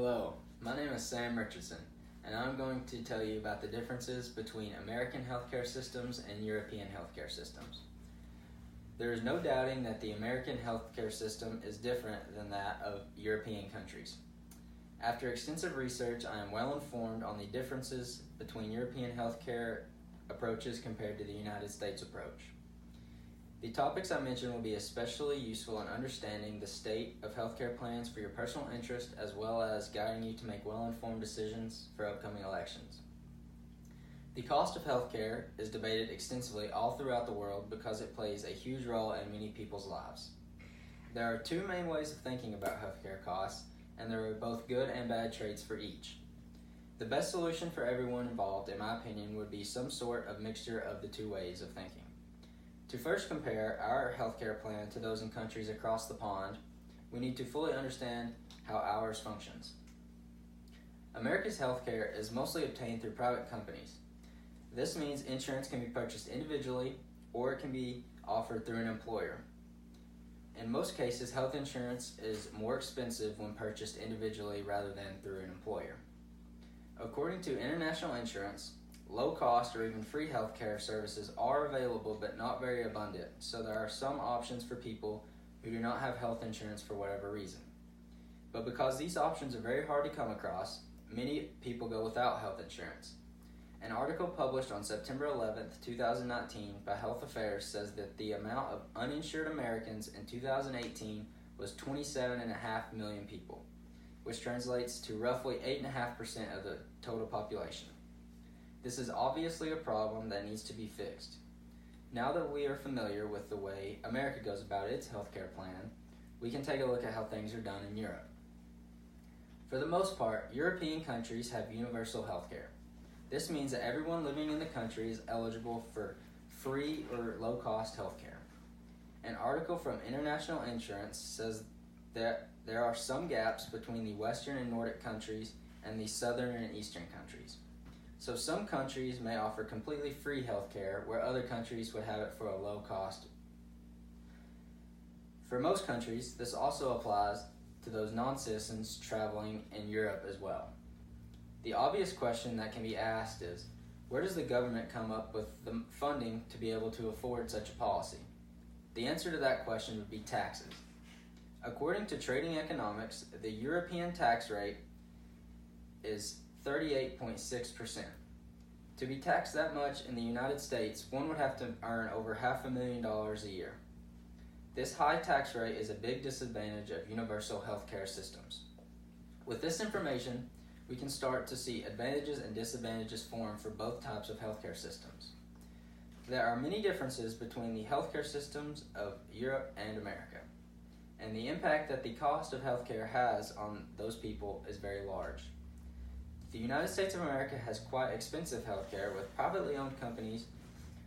Hello, my name is Sam Richardson, and I'm going to tell you about the differences between American healthcare systems and European healthcare systems. There is no doubting that the American healthcare system is different than that of European countries. After extensive research, I am well informed on the differences between European healthcare approaches compared to the United States approach. The topics I mentioned will be especially useful in understanding the state of healthcare plans for your personal interest, as well as guiding you to make well-informed decisions for upcoming elections. The cost of healthcare is debated extensively all throughout the world because it plays a huge role in many people's lives. There are two main ways of thinking about healthcare costs, and there are both good and bad traits for each. The best solution for everyone involved, in my opinion, would be some sort of mixture of the two ways of thinking. To first compare our healthcare plan to those in countries across the pond, we need to fully understand how ours functions. America's healthcare is mostly obtained through private companies. This means insurance can be purchased individually, or it can be offered through an employer. In most cases, health insurance is more expensive when purchased individually rather than through an employer. According to international insurance, low cost or even free healthcare services are available but not very abundant, so there are some options for people who do not have health insurance for whatever reason. But because these options are very hard to come across, many people go without health insurance. An article published on September 11th, 2019 by Health Affairs says that the amount of uninsured Americans in 2018 was 27.5 million people, which translates to roughly 8.5% of the total population. This is obviously a problem that needs to be fixed. Now that we are familiar with the way America goes about its healthcare plan, we can take a look at how things are done in Europe. For the most part, European countries have universal healthcare. This means that everyone living in the country is eligible for free or low-cost healthcare. An article from International Insurance says that there are some gaps between the Western and Nordic countries and the Southern and Eastern countries. So some countries may offer completely free healthcare, where other countries would have it for a low cost. For most countries, this also applies to those non-citizens traveling in Europe as well. The obvious question that can be asked is, where does the government come up with the funding to be able to afford such a policy? The answer to that question would be taxes. According to Trading Economics, the European tax rate is 38.6%. To be taxed that much in the United States, one would have to earn over $500,000 a year. This high tax rate is a big disadvantage of universal healthcare systems. With this information, we can start to see advantages and disadvantages form for both types of healthcare systems. There are many differences between the healthcare systems of Europe and America, and the impact that the cost of healthcare has on those people is very large. The United States of America has quite expensive healthcare with privately owned companies,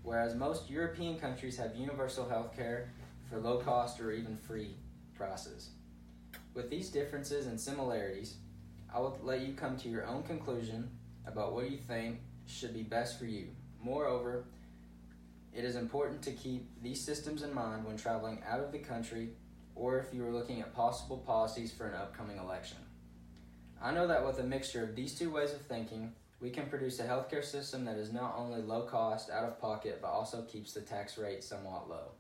whereas most European countries have universal healthcare for low cost or even free prices. With these differences and similarities, I will let you come to your own conclusion about what you think should be best for you. Moreover, it is important to keep these systems in mind when traveling out of the country or if you are looking at possible policies for an upcoming election. I know that with a mixture of these two ways of thinking, we can produce a healthcare system that is not only low cost, out of pocket, but also keeps the tax rate somewhat low.